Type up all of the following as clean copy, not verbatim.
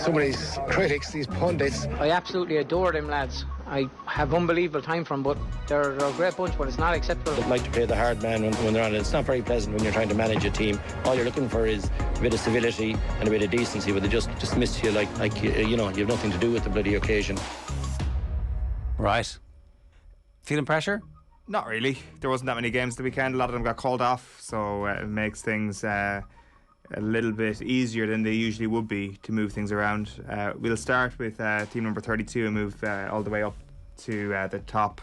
some of these critics, these pundits. I absolutely adore them lads. I have unbelievable time for them, but they're a great bunch, but it's not acceptable. They like to play the hard man when they're on it. It's not very pleasant when you're trying to manage a team. All you're looking for is a bit of civility and a bit of decency, but they just miss you like you know, you have nothing to do with the bloody occasion. Right. Feeling pressure? Not really. There wasn't that many games the weekend. A lot of them got called off, so it makes things a little bit easier than they usually would be to move things around. We'll start with team number 32 and move all the way up to the top.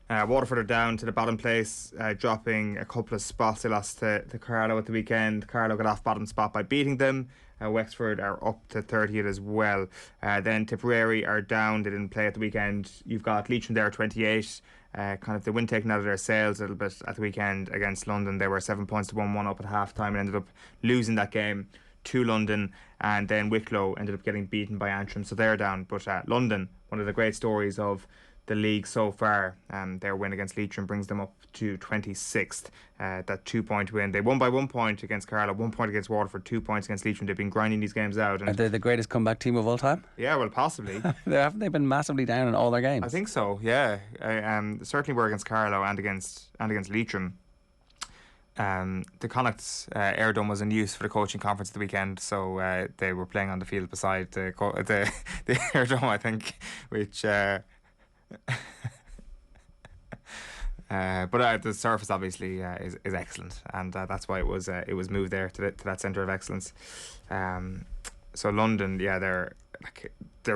Waterford are down to the bottom place, dropping a couple of spots. They lost to Carlow at the weekend. Carlow got off bottom spot by beating them. Wexford are up to 30th as well. Then Tipperary are down. They didn't play at the weekend. You've got Leitrim there at 28. Kind of the wind taken out of their sails a little bit at the weekend against London. They were 7 points to 1-1 up at half time and ended up losing that game to London. And then Wicklow ended up getting beaten by Antrim, so they're down. But London, one of the great stories of the league so far, their win against Leitrim brings them up to 26th. That 2-point win. They won by 1 point against Carlow, 1 point against Waterford, 2 points against Leitrim. They've been grinding these games out. And are they the greatest comeback team of all time? Yeah, well, possibly. Haven't they been massively down in all their games? I think so, yeah. Certainly were against Carlow and against Leitrim. The Connacht's Airdome was in use for the coaching conference the weekend, so they were playing on the field beside the Airdome, I think, which... but the surface obviously is excellent, and that's why it was moved there to that centre of excellence. So London, yeah, they're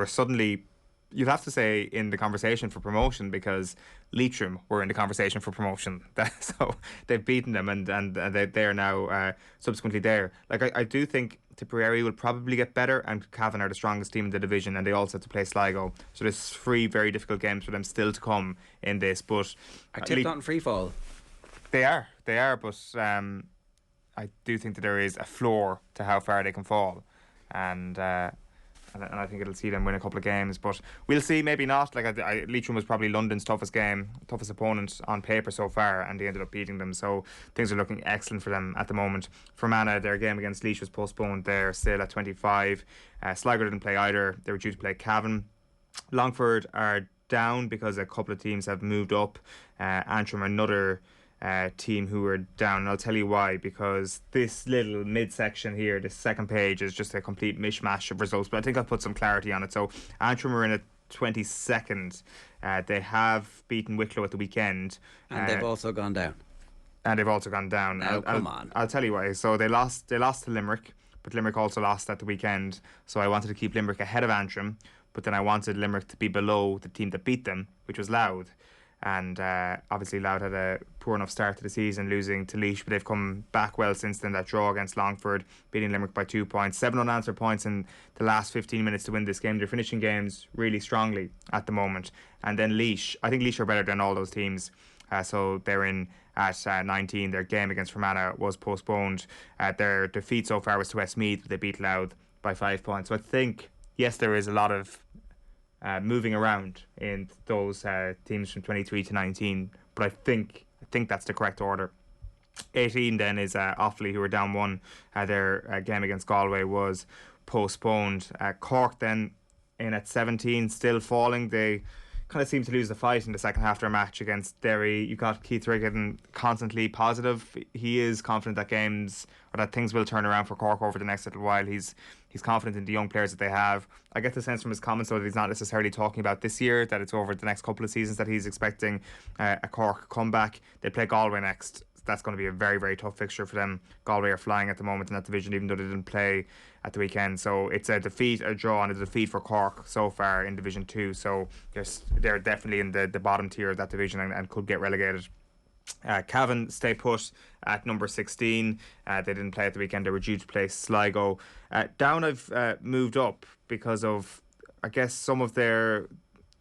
suddenly, you'd have to say, in the conversation for promotion, because Leitrim were in the conversation for promotion. So they've beaten them, and they are now subsequently there. Like I do think Tipperary will probably get better, and Cavan are the strongest team in the division, and they also have to play Sligo. So there's 3 very difficult games for them still to come in this. But are tipped on free fall? They are, but I do think that there is a floor to how far they can fall, and I think it'll see them win a couple of games, but we'll see. Maybe not. Like Leitrim was probably London's toughest opponent on paper so far, and they ended up beating them. So things are looking excellent for them at the moment. Fermanagh, their game against Laois was postponed. They're still at 25. Sligo didn't play either. They were due to play Cavan. Longford are down because a couple of teams have moved up. Antrim, another team who are down, and I'll tell you why, because this little midsection here, this second page, is just a complete mishmash of results, but I think I'll put some clarity on it. So Antrim are in at 22nd. They have beaten Wicklow at the weekend, and they've also gone down. Now, come on. I'll tell you why. So they lost to Limerick, but Limerick also lost at the weekend, so I wanted to keep Limerick ahead of Antrim, but then I wanted Limerick to be below the team that beat them, which was Louth. And obviously Louth had a poor enough start to the season, losing to Laois, but they've come back well since then. That draw against Longford, beating Limerick by 2 points, 7 unanswered points in the last 15 minutes to win this game. They're finishing games really strongly at the moment. And then Laois, I think Laois are better than all those teams, so they're in at 19. Their game against Fermanagh was postponed. Their defeat so far was to Westmeath, but they beat Louth by 5 points. So I think, yes, there is a lot of moving around in those teams from 23 to 19, but I think that's the correct order. 18 then is Offaly, who are down 1. Their game against Galway was postponed. Cork then in at 17, still falling. They kind of seem to lose the fight in the second half of their match against Derry. You've got Keith Riggin constantly positive. He is confident that things will turn around for Cork over the next little while. He's confident in the young players that they have. I get the sense from his comments, though, that he's not necessarily talking about this year, that it's over the next couple of seasons that he's expecting a Cork comeback. They play Galway next. That's going to be a very, very tough fixture for them. Galway are flying at the moment in that division, even though they didn't play at the weekend. So it's a defeat, a draw, and a defeat for Cork so far in Division 2. So they're definitely in the bottom tier of that division and could get relegated. Cavan stay put at number 16. They didn't play at the weekend. They were due to play Sligo. Down I've moved up because of, I guess, some of the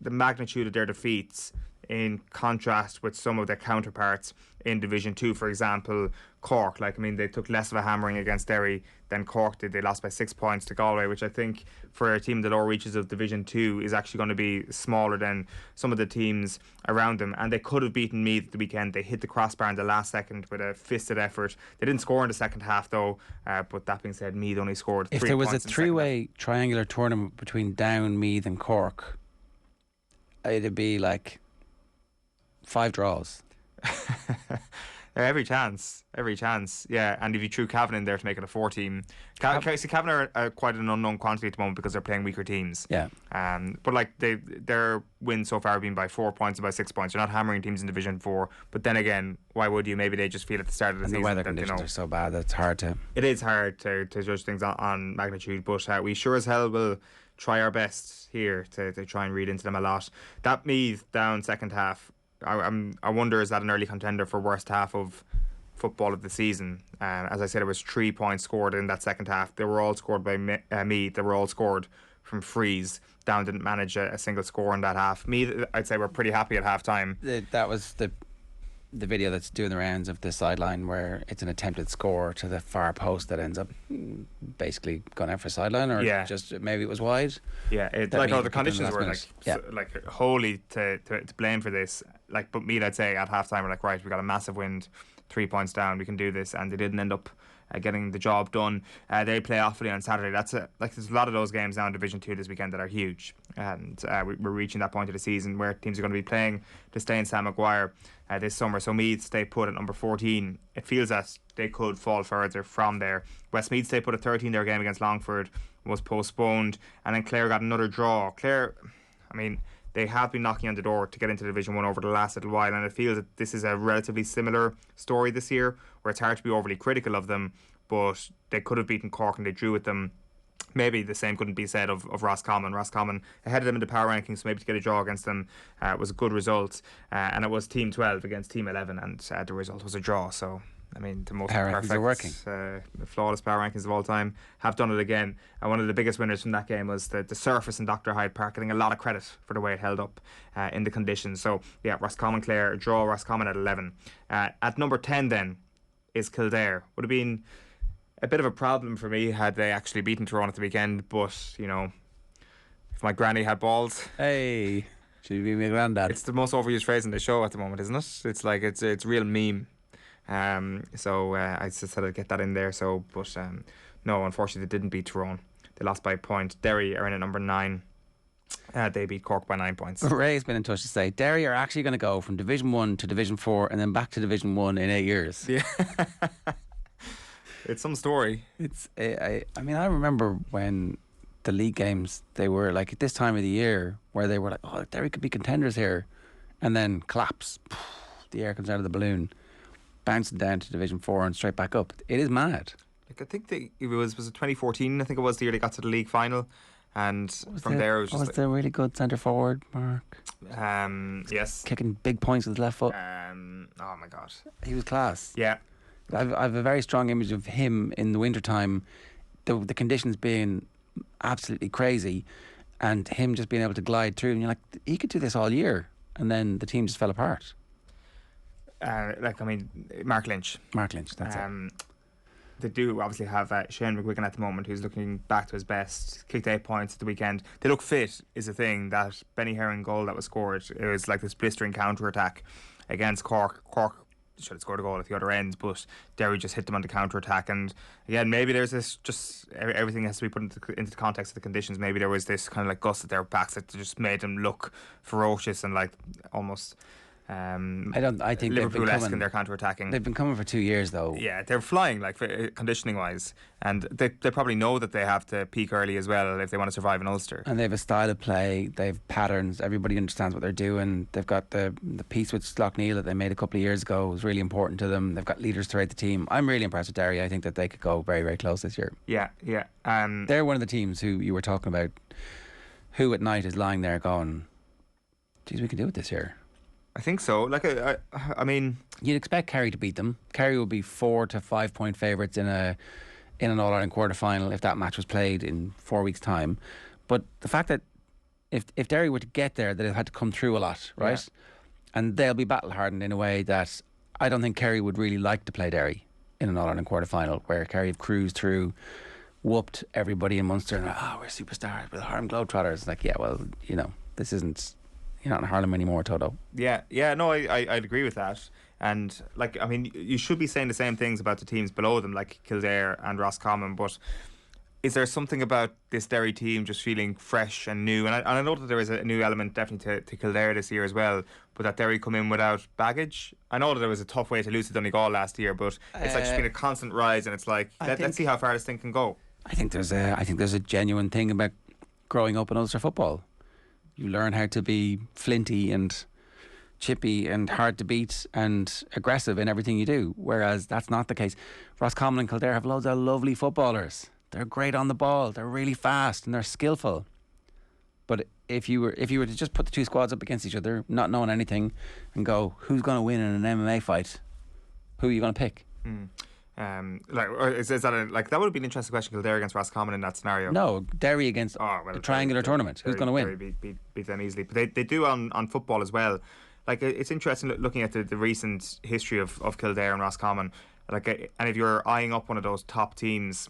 magnitude of their defeats in contrast with some of their counterparts in Division 2. For example, Cork, they took less of a hammering against Derry than Cork did. They lost by 6 points to Galway, which I think for a team in the lower reaches of Division 2 is actually going to be smaller than some of the teams around them. And they could have beaten Meath at the weekend. They hit the crossbar in the last second with a fisted effort. They didn't score in the second half though, but that being said, Meath only scored 3 points. If there was a in the second three-way triangular tournament between Down, Meath and Cork, it'd be like 5 draws. Every chance, yeah. And if you threw Cavan in there to make it a 4-team, Cavan are quite an unknown quantity at the moment because they're playing weaker teams. Yeah. But their wins so far have been by 4 points and by 6 points. They're not hammering teams in Division 4. But then again, why would you? Maybe they just feel at the start of the season. The weather that, conditions are so bad that it's hard to. It is hard to judge things on magnitude, but we sure as hell will try our best here to try and read into them a lot. That Meath down second half, I wonder, is that an early contender for worst half of football of the season? As I said, it was 3 points scored in that second half. They were all scored by Meath. They were all scored from frees. Down didn't manage a single score in that half. Meath, I'd say, were pretty happy at half time. That was the video that's doing the rounds of the sideline where it's an attempted score to the far post that ends up basically going out for sideline, or just maybe it was wide. Yeah, the conditions were wholly to blame for this. But Meath, I'd say at half time, were right, we got a massive wind, 3 points down, we can do this, and they didn't end up getting the job done. They play Offaly on Saturday. There's a lot of those games now in Division 2 this weekend that are huge, and we're reaching that point of the season where teams are going to be playing to stay in Sam Maguire this summer. So Meath stay put at number 14. It feels that they could fall further from there. Westmeath stay put at 13. Their game against Longford was postponed, and then Clare got another draw. Clare, they have been knocking on the door to get into Division 1 over the last little while, and it feels that this is a relatively similar story this year, where it's hard to be overly critical of them, but they could have beaten Cork and they drew with them. Maybe the same couldn't be said of Roscommon. Roscommon ahead of them in the power rankings, so maybe to get a draw against them was a good result. And it was Team 12 against Team 11, and the result was a draw. So, the most power perfect, rankings are working. Flawless power rankings of all time have done it again. And one of the biggest winners from that game was the surface in Dr. Hyde Park, getting a lot of credit for the way it held up in the conditions. So, yeah, Roscommon Clare, a draw, Roscommon at 11. At number 10 then is Kildare. Would have been a bit of a problem for me had they actually beaten Tyrone at the weekend, but if my granny had balls, hey, she'd be my granddad. It's the most overused phrase in the show at the moment, isn't it? It's like it's real meme. So I just said I'd get that in there. So, but no, unfortunately they didn't beat Tyrone. They lost by a point. Derry are in at number 9. They beat Cork by 9 points. Ray's been in touch to say Derry are actually going to go from Division 1 to Division 4 and then back to Division 1 in 8 years. Yeah. It's some story. I remember when the league games, they were like at this time of the year where they were like, oh, Derry could be contenders here, and then collapse. The air comes out of the balloon, bouncing down to Division 4 and straight back up. It is mad. I think it was it 2014? I think it was the year they got to the league final, and from there it was just. Was there a really good centre forward, Mark? Yes. Kicking big points with his left foot. Oh my God. He was class. Yeah. I've a very strong image of him in the wintertime, the conditions being absolutely crazy, and him just being able to glide through, and you're like, he could do this all year, and then the team just fell apart. Mark Lynch. That's it. They do obviously have Shane McGuigan at the moment, who's looking back to his best. Kicked 8 points at the weekend. They look fit is the thing. That Benny Herring goal that was scored, it was like this blistering counter-attack against Cork. Cork should have scored a goal at the other end, but Derry just hit them on the counter-attack. And again, maybe there's this, just everything has to be put into the context of the conditions. Maybe there was this kind of like gust at their backs that just made them look ferocious and like almost I think Liverpool-esque in their counter-attacking. They've been coming for 2 years though. Yeah, they're flying, like conditioning wise, and they probably know that they have to peak early as well if they want to survive in Ulster. And they have a style of play, they have patterns, everybody understands what they're doing. They've got the piece with Slough-Neil that they made a couple of years ago was really important to them. They've got leaders throughout the team. I'm really impressed with Derry. I think that they could go very, very close this year. Yeah. They're one of the teams who you were talking about, who at night is lying there going, geez, we can do it this year. I think so. I mean, you'd expect Kerry to beat them. Kerry will be 4 to 5 point favourites in an All-Ireland quarter final if that match was played in 4 weeks' time. But the fact that if Derry were to get there, they'd have had to come through a lot, right? and they'll be battle hardened in a way that I don't think Kerry would really like to play Derry in an All-Ireland quarter-final, where Kerry have cruised through, whooped everybody in Munster, and we're superstars, we're the Harlem Globetrotters. Like, yeah, well, this isn't, you're not in Harlem anymore, Toto. Yeah, no, I'd agree with that. And, like, I mean, you should be saying the same things about the teams below them, like Kildare and Roscommon, but is there something about this Derry team just feeling fresh and new? And I know that there is a new element definitely to Kildare this year as well, but that Derry come in without baggage. I know that there was a tough way to lose to Donegal last year, but it's like just been a constant rise, and it's like, let's see how far this thing can go. I think there's a genuine thing about growing up in Ulster football. You learn how to be flinty and chippy and hard to beat and aggressive in everything you do, whereas that's not the case. Roscommon and Kildare have loads of lovely footballers. They're great on the ball, they're really fast and they're skillful. But if you were to just put the two squads up against each other, not knowing anything, and go, who's going to win in an MMA fight? Who are you going to pick? Is that that would have been an interesting question, Kildare against Roscommon in that scenario. No, Derry against a triangular tournament. Who's going to win? Derry beat them easily, but they do on football as well. Like, it's interesting looking at the recent history of Kildare and Roscommon. Like, and if you're eyeing up one of those top teams,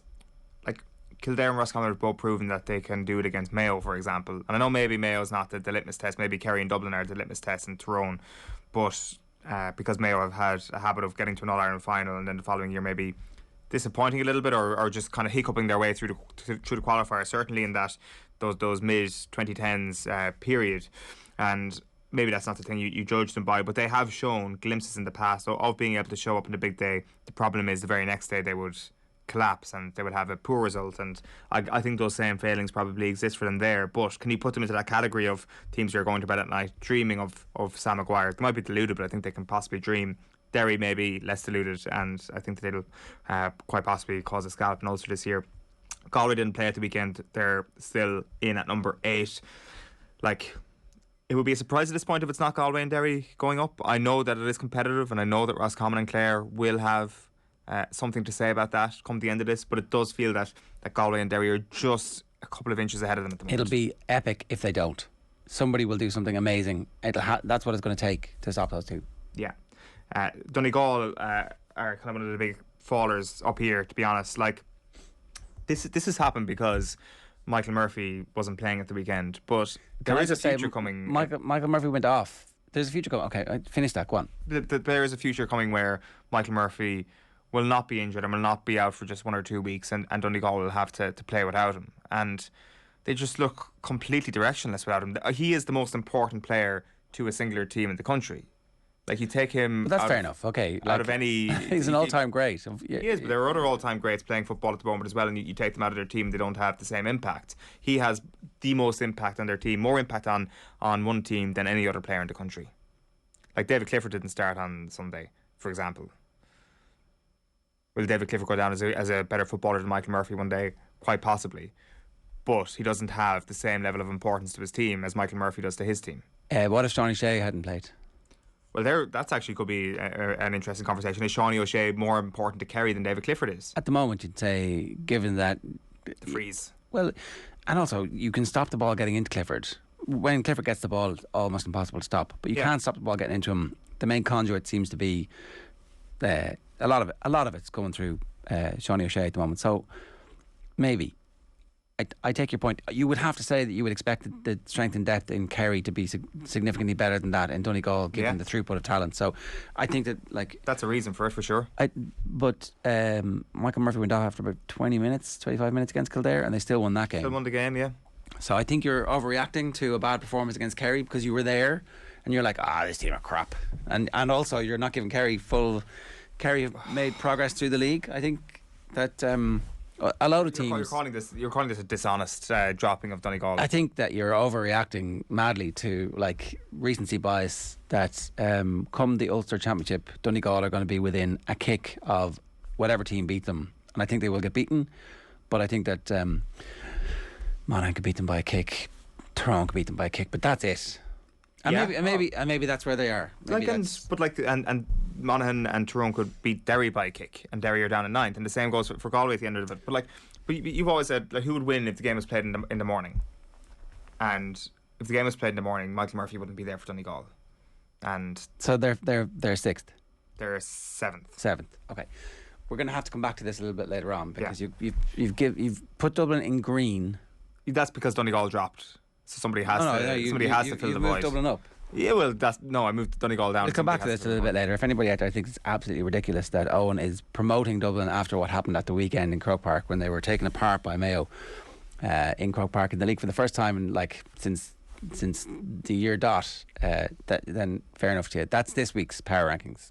like Kildare and Roscommon have both proven that they can do it against Mayo, for example. And I know maybe Mayo's not the litmus test. Maybe Kerry and Dublin are the litmus test in Tyrone, but because Mayo have had a habit of getting to an All-Ireland final and then the following year maybe disappointing a little bit, or just kind of hiccuping their way through the qualifier, certainly in that those mid 2010s period. And maybe that's not the thing you judge them by, but they have shown glimpses in the past of being able to show up on the big day. The problem is the very next day they would collapse and they would have a poor result, and I think those same failings probably exist for them there. But can you put them into that category of teams who are going to bed at night dreaming of Sam Maguire? They might be deluded, but I think they can possibly dream. Derry may be less deluded, and I think that it'll quite possibly cause a scallop in Ulster this year. Galway didn't play at the weekend. They're still in at number 8. Like, it would be a surprise at this point if it's not Galway and Derry going up. I know that it is competitive, and I know that Roscommon and Clare will have something to say about that come the end of this, but it does feel that Galway and Derry are just a couple of inches ahead of them at the moment. It'll be epic if they don't. Somebody will do something amazing. That's what it's going to take to stop those two. Yeah. Donegal are kind of one of the big fallers up here, to be honest. Like, this has happened because Michael Murphy wasn't playing at the weekend, but there is a future coming. Michael Murphy went off. There's a future coming. Okay, I finished that. Go on. There is a future coming where Michael Murphy will not be injured and will not be out for just 1 or 2 weeks, and Donegal will have to play without him. And they just look completely directionless without him. He is the most important player to a singular team in the country. Like, you take him. But that's fair enough. Okay, out of any, he's an all-time great. He is, but there are other all-time greats playing football at the moment as well. And you take them out of their team, they don't have the same impact. He has the most impact on their team, more impact on one team than any other player in the country. Like, David Clifford didn't start on Sunday, for example. Will David Clifford go down as a better footballer than Michael Murphy one day? Quite possibly. But he doesn't have the same level of importance to his team as Michael Murphy does to his team. What if Shawnee Shea hadn't played? Well, that's actually could be an interesting conversation. Is Shawnee O'Shea more important to Kerry than David Clifford is? At the moment, you'd say, given that... The freeze. Well, and also, you can stop the ball getting into Clifford. When Clifford gets the ball, it's almost impossible to stop. But you can't stop the ball getting into him. The main conduit seems to be... A lot of it's going through Shawnee O'Shea at the moment. So maybe I take your point. You would have to say that you would expect the strength and depth in Kerry to be significantly better than that in Donegal, given the throughput of talent. So I think that, like, that's a reason for it, for sure. But Michael Murphy went off after about 25 minutes against Kildare, and they still won that game. Still won the game, yeah. So I think you're overreacting to a bad performance against Kerry because you were there and you're like, this team are crap, and also you're not giving Kerry full. Kerry have made progress through the league. I think that a lot of teams. You're calling this a dishonest dropping of Donegal. I think that you're overreacting madly to, like, recency bias. That come the Ulster Championship, Donegal are going to be within a kick of whatever team beat them, and I think they will get beaten. But I think that Monaghan could beat them by a kick, Tyrone could beat them by a kick, but that's it. And maybe that's where they are. And Monaghan and Tyrone could beat Derry by a kick, and Derry are down at 9th, and the same goes for Galway at the end of it. But you've always said, like, who would win if the game was played in the morning? And if the game was played in the morning, Michael Murphy wouldn't be there for Donegal. and So they're sixth. they're seventh. Seventh. Okay. We're going to have to come back to this a little bit later on because you've put Dublin in green. That's because Donegal dropped, so somebody has to fill the moved void. Dublin up. Yeah, well, I moved Donegal down. We'll come back to this a little bit later. If anybody out there thinks it's absolutely ridiculous that Eoin is promoting Dublin after what happened at the weekend in Croke Park when they were taken apart by Mayo in Croke Park in the league for the first time in since the year dot, then fair enough to you. That's this week's Power Rankings.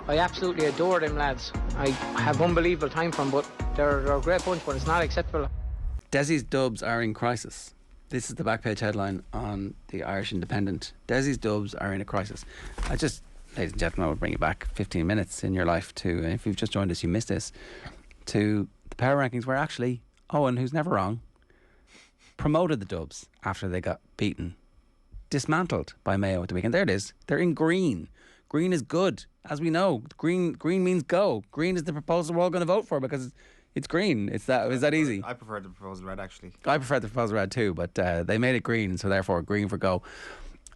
I absolutely adore them lads. I have unbelievable time for them, but they're a great bunch, but it's not acceptable. Desi's Dubs are in crisis. This is the back page headline on the Irish Independent. Desi's Dubs are in a crisis. Ladies and gentlemen, I will bring you back 15 minutes in your life to, if you've just joined us, you missed this, to the Power Rankings where actually Eoin, who's never wrong, promoted the Dubs after they got beaten, dismantled by Mayo at the weekend. There it is. They're in green. Green is good, as we know. Green means go. Green is the proposal we're all going to vote for because it's green. Is that easy? I prefer the proposal red, actually. I prefer the proposal red too, but they made it green, so therefore green for go.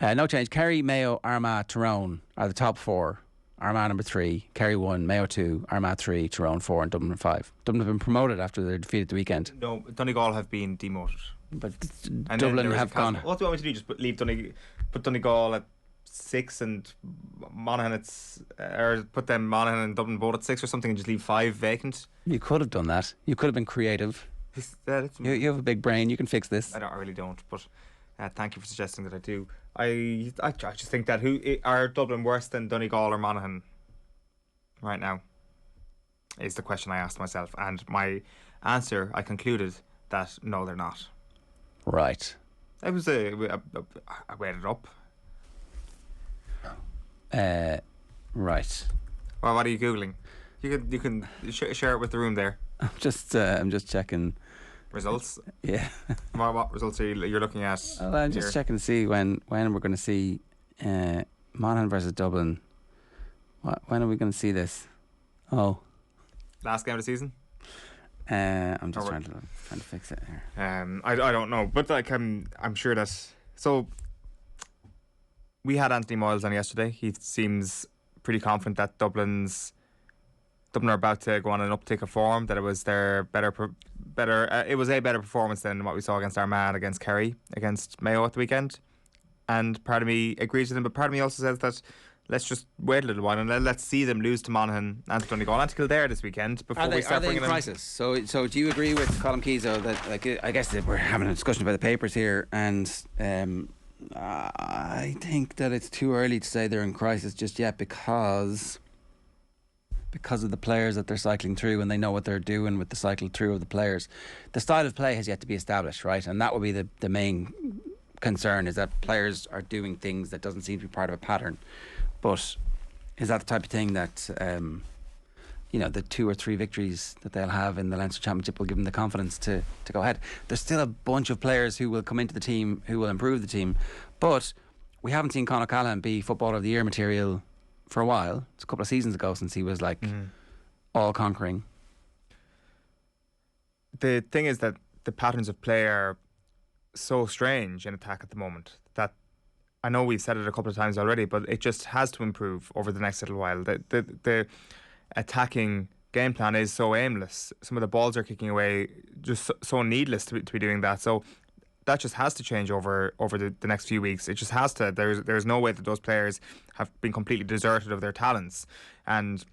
No change. Kerry, Mayo, Armagh, Tyrone are the top four. Armagh number 3, Kerry 1, Mayo 2, Armagh 3, Tyrone 4 and Dublin 5. Dublin have been promoted after their defeat at the weekend. No, Donegal have been demoted. But And Dublin have gone. What do you want me to do? Just put Donegal at 6 and Monaghan or put them Monaghan and Dublin both at 6 or something and just leave 5 vacant? You could have done that. You could have been creative. You have a big brain. You can fix this. I really don't, but thank you for suggesting that I do. I just think that are Dublin worse than Donegal or Monaghan right now is the question I asked myself, and my answer, I concluded that no, they're not. Right. I weighed it up. Right. Well, what are you googling? You can share it with the room there. I'm just checking Results. Yeah. What results are you're looking at? Well, I'm just checking to see when we're going to see Monaghan versus Dublin. When are we going to see this? Oh, last game of the season. I'm just trying to fix it here. I don't know, but I'm sure that. So we had Anthony Moyles on yesterday. He seems pretty confident that Dublin are about to go on an uptick of form. That it was their better. It was a better performance than what we saw against Armagh, against Kerry, against Mayo at the weekend. And part of me agrees with him, but part of me also says that let's just wait a little while and let's see them lose to Monaghan and to Donegal and to Kildare this weekend before we start bringing them. Are they in crisis? So do you agree with Colm Keeso that I guess that we're having a discussion about the papers here, and I think that it's too early to say they're in crisis just yet because of the players that they're cycling through, and they know what they're doing with the cycle through of the players. The style of play has yet to be established, right? And that will be the main concern, is that players are doing things that doesn't seem to be part of a pattern. But is that the type of thing that the 2 or 3 victories that they'll have in the Leinster Championship will give them the confidence to go ahead? There's still a bunch of players who will come into the team who will improve the team, but we haven't seen Conor Callaghan be Footballer of the Year material for a while. It's a couple of seasons ago since he was all conquering. The thing is that the patterns of play are so strange in attack at the moment that I know we've said it a couple of times already, but it just has to improve over the next little while. The attacking game plan is so aimless. Some of the balls are kicking away just so needless to be doing that. So that just has to change over the next few weeks. It just has to. There's no way that those players have been completely deserted of their talents. And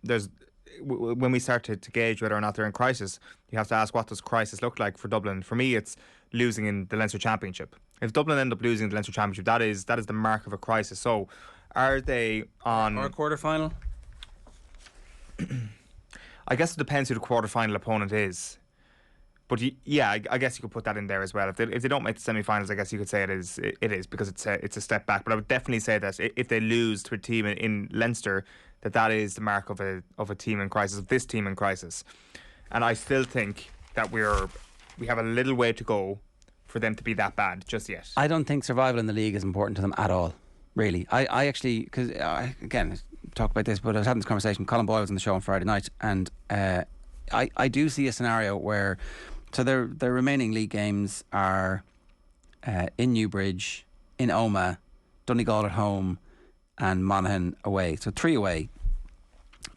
when we start to gauge whether or not they're in crisis, you have to ask, what does crisis look like for Dublin? For me, it's losing in the Leinster Championship. If Dublin end up losing the Leinster Championship, that is the mark of a crisis. So are they on... Or a quarter-final? I guess it depends who the quarter-final opponent is. But I guess you could put that in there as well. If they don't make the semi-finals, I guess you could say it is because it's a step back. But I would definitely say that if they lose to a team in Leinster, that is the mark of a team in crisis, of this team in crisis. And I still think that we have a little way to go for them to be that bad just yet. I don't think survival in the league is important to them at all, really. I actually, because again, talk about this, but I was having this conversation with Colin Boyle was on the show on Friday night, and I do see a scenario where, so their remaining league games are in Newbridge, in Omagh, Donegal at home, and Monaghan away. So 3 away.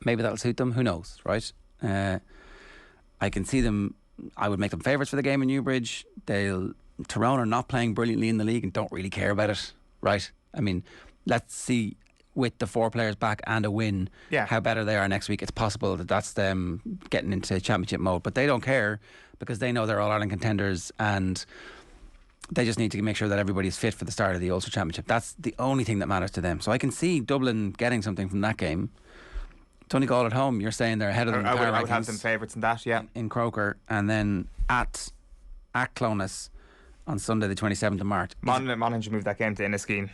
Maybe that'll suit them. Who knows, right? I can see them. I would make them favourites for the game in Newbridge. Tyrone are not playing brilliantly in the league and don't really care about it, right? I mean, let's see with the 4 players back and a win how better they are next week. It's possible that that's them getting into championship mode, but they don't care because they know they're All-Ireland contenders and they just need to make sure that everybody's fit for the start of the Ulster Championship. That's the only thing that matters to them. So I can see Dublin getting something from that game. Donegal at home, you're saying they're ahead of them. I would have them favourites in that, yeah. In Croker, and then at Clonus on Sunday the 27th of March. Monaghan should move that game to Inniskeen.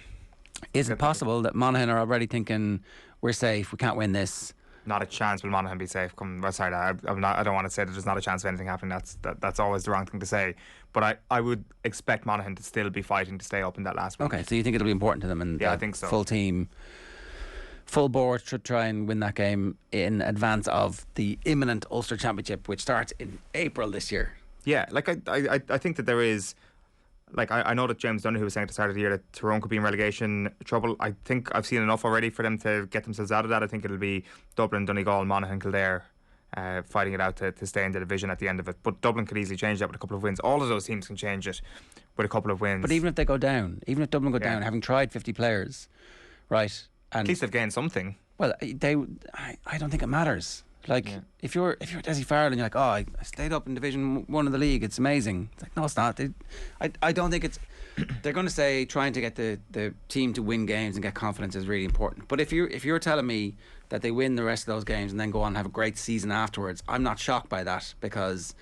Is it possible that Monaghan are already thinking, we're safe, we can't win this? Not a chance will Monaghan be safe. I don't want to say that there's not a chance of anything happening. That's always the wrong thing to say. But I would expect Monaghan to still be fighting to stay up in that last week. Okay, so you think it'll be important to them, and I think so. Full team, full board should try and win that game in advance of the imminent Ulster Championship, which starts in April this year. Yeah, like I think that there is. Like, I know that James Donoghue was saying at the start of the year that Tyrone could be in relegation trouble. I think I've seen enough already for them to get themselves out of that. I think it'll be Dublin, Donegal, Monaghan, Kildare fighting it out to stay in the division at the end of it. But Dublin could easily change that with a couple of wins. All of those teams can change it with a couple of wins. But even if they go down, even if Dublin go down, having tried 50 players, right? And at least they've gained something. Well, I don't think it matters. Like, if you're Desi Farrell and you're like, I stayed up in Division 1 of the league, it's amazing. It's like, no, it's not. I don't think it's... They're going to say trying to get the team to win games and get confidence is really important. But if you're telling me that they win the rest of those games and then go on and have a great season afterwards, I'm not shocked by that, because,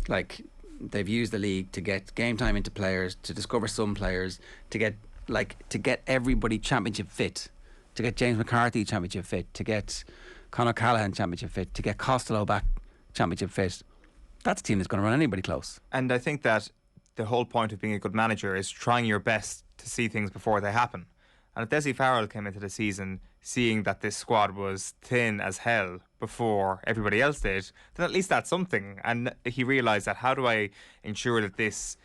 like, they've used the league to get game time into players, to discover some players, to get everybody championship fit, to get James McCarthy championship fit, to get Conor Callaghan championship fit, to get Costello back championship fit. That's a team that's going to run anybody close. And I think that the whole point of being a good manager is trying your best to see things before they happen. And if Desi Farrell came into the season seeing that this squad was thin as hell before everybody else did, then at least that's something. And he realised that, how do I ensure that this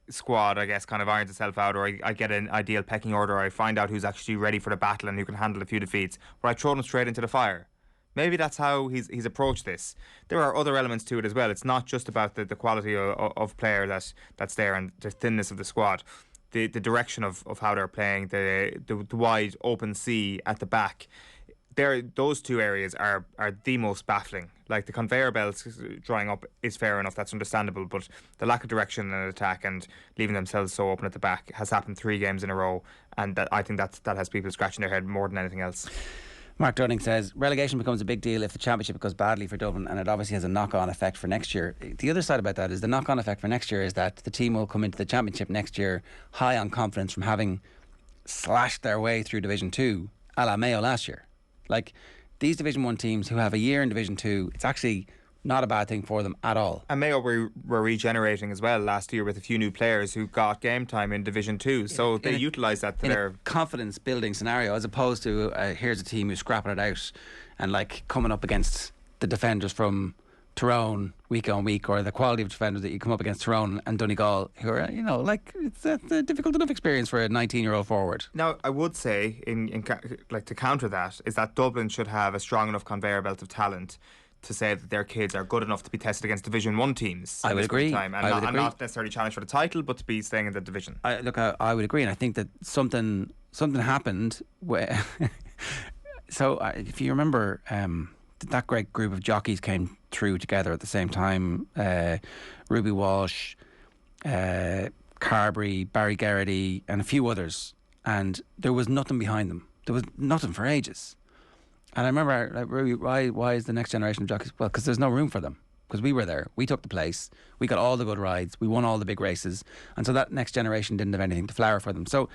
squad, I guess, kind of irons itself out, or I get an ideal pecking order, or I find out who's actually ready for the battle and who can handle a few defeats, where I throw them straight into the fire. Maybe that's how he's approached this. There are other elements to it as well. It's not just about the quality of player that's there and the thinness of the squad. The direction of how they're playing, the wide open sea at the back. Those two areas are the most baffling. Like, the conveyor belts drying up is fair enough, that's understandable, but the lack of direction and attack and leaving themselves so open at the back has happened 3 games in a row, and I think that has people scratching their head more than anything else. Mark Dunning says relegation becomes a big deal if the championship goes badly for Dublin, and it obviously has a knock-on effect for next year. The other side about that is the knock-on effect for next year is that the team will come into the championship next year high on confidence from having slashed their way through Division 2 a la Mayo last year. Like, these Division 1 teams who have a year in Division 2, it's actually not a bad thing for them at all. And Mayo were regenerating as well last year with a few new players who got game time in Division 2, so they utilised that to their confidence building scenario, as opposed to here's a team who's scrapping it out and, like, coming up against the defenders from Tyrone week on week, or the quality of defenders that you come up against Tyrone and Donegal, who are, like, it's a difficult enough experience for a 19-year-old forward. Now, I would say, to counter that, is that Dublin should have a strong enough conveyor belt of talent to say that their kids are good enough to be tested against Division 1 teams. I would agree. And not necessarily challenge for the title, but to be staying in the division. I would agree, and I think that something happened where so if you remember, that great group of jockeys came through together at the same time. Ruby Walsh, Carberry, Barry Garrity, and a few others, and there was nothing behind them. There was nothing for ages. And I remember, like, Ruby, why is the next generation of jockeys? Well, because there's no room for them. Because we were there, we took the place, we got all the good rides, we won all the big races, and so that next generation didn't have anything to flower for them. So,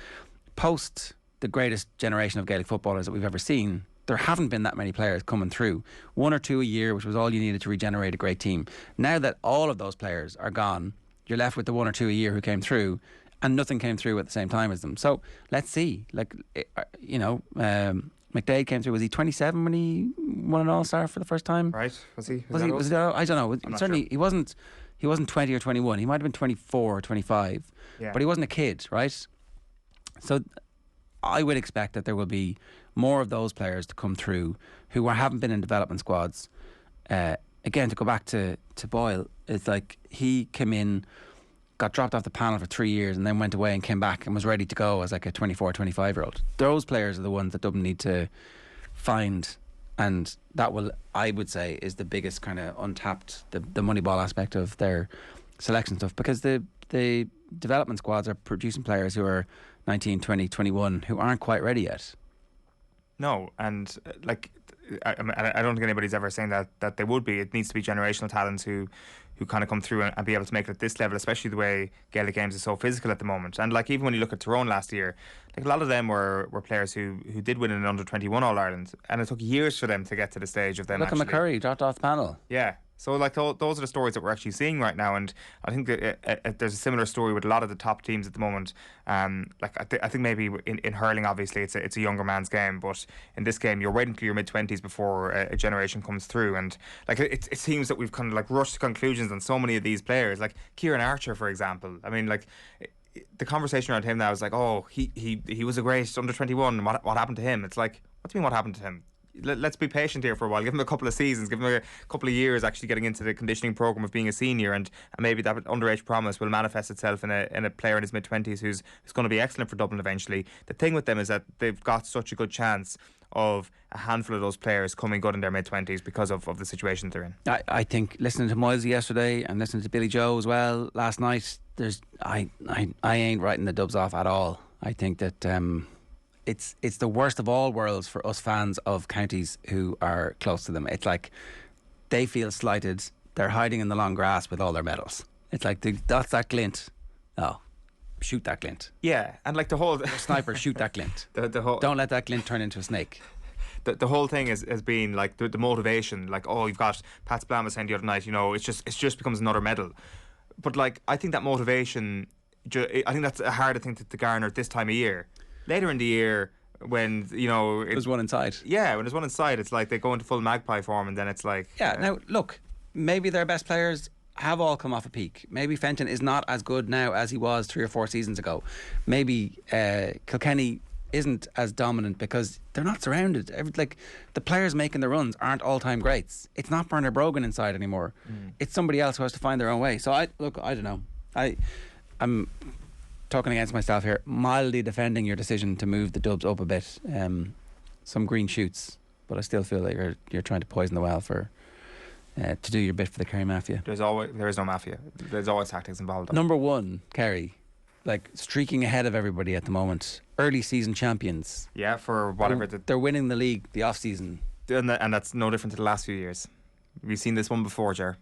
post the greatest generation of Gaelic footballers that we've ever seen, there haven't been that many players coming through. 1 or 2 a year, which was all you needed to regenerate a great team. Now that all of those players are gone, you're left with the 1 or 2 a year who came through, and nothing came through at the same time as them. So let's see. Like, McDade came through. Was he 27 when he won an All-Star for the first time? Right. Was he? Was he? I don't know. Certainly, sure. He wasn't 20 or 21. He might have been 24 or 25. Yeah. But he wasn't a kid, right? So I would expect that there will be more of those players to come through who haven't been in development squads. Again, to go back to Boyle, it's like he came in, got dropped off the panel for 3 years and then went away and came back and was ready to go as like a 24, 25-year-old. Those players are the ones that Dublin need to find, and that will, I would say, is the biggest kind of untapped, the Moneyball aspect of their selection stuff, because the development squads are producing players who are 19, 20, 21 who aren't quite ready yet. No, and like I don't think anybody's ever saying that they would be. It needs to be generational talents who kind of come through and be able to make it at this level, especially the way Gaelic games is so physical at the moment. And like even when you look at Tyrone last year, like a lot of them were players who did win an under-21 All-Ireland, and it took years for them to get to the stage of them. Look at McCurry, dropped off the panel. Yeah. So like those are the stories that we're actually seeing right now, and I think that there's a similar story with a lot of the top teams at the moment. Like I think maybe in hurling, obviously it's a younger man's game, but in this game you're waiting till your mid-20s before a generation comes through, and like it seems that we've kind of like rushed to conclusions on so many of these players, like Kieran Archer, for example. I mean, like the conversation around him now is like, oh, he was a great under-21. What happened to him? It's like, what do you mean what happened to him? Let's be patient here for a while. Give him a couple of seasons, give him a couple of years actually getting into the conditioning program of being a senior, and maybe that underage promise will manifest itself in a player in his mid-20s who's going to be excellent for Dublin eventually. The thing with them is that they've got such a good chance of a handful of those players coming good in their mid-20s because of the situation they're in. I think listening to Moisey yesterday and listening to Billy Joe as well last night, I ain't writing the Dubs off at all. I think that it's the worst of all worlds for us fans of counties who are close to them. It's like they feel slighted. They're hiding in the long grass with all their medals. It's like that's that glint. Oh, shoot that glint. Yeah, and like the whole sniper, shoot that glint. The whole, don't let that glint turn into a snake. The whole thing has been like the motivation. Like, oh, you've got Pat Splam was saying the other night, you know, it's just becomes another medal. But like, I think that motivation, I think that's a harder thing to garner at this time of year. Later in the year, when you know there's one inside. Yeah, when there's one inside, it's like they go into full magpie form, and then it's like Now look, maybe their best players have all come off a peak. Maybe Fenton is not as good now as he was 3 or 4 seasons ago. Maybe Kilkenny isn't as dominant because they're not surrounded. Like the players making the runs aren't all-time greats. It's not Bernard Brogan inside anymore. It's somebody else who has to find their own way. So I don't know. I'm talking against myself here, mildly defending your decision to move the Dubs up a bit. Some green shoots, but I still feel like you're trying to poison the well for to do your bit for the Kerry Mafia. There is no mafia. There's always tactics involved. Number one, Kerry, like streaking ahead of everybody at the moment. Early season champions. Yeah, for whatever. They're winning the league the off season, and that's no different to the last few years. We've seen this one before, Ger.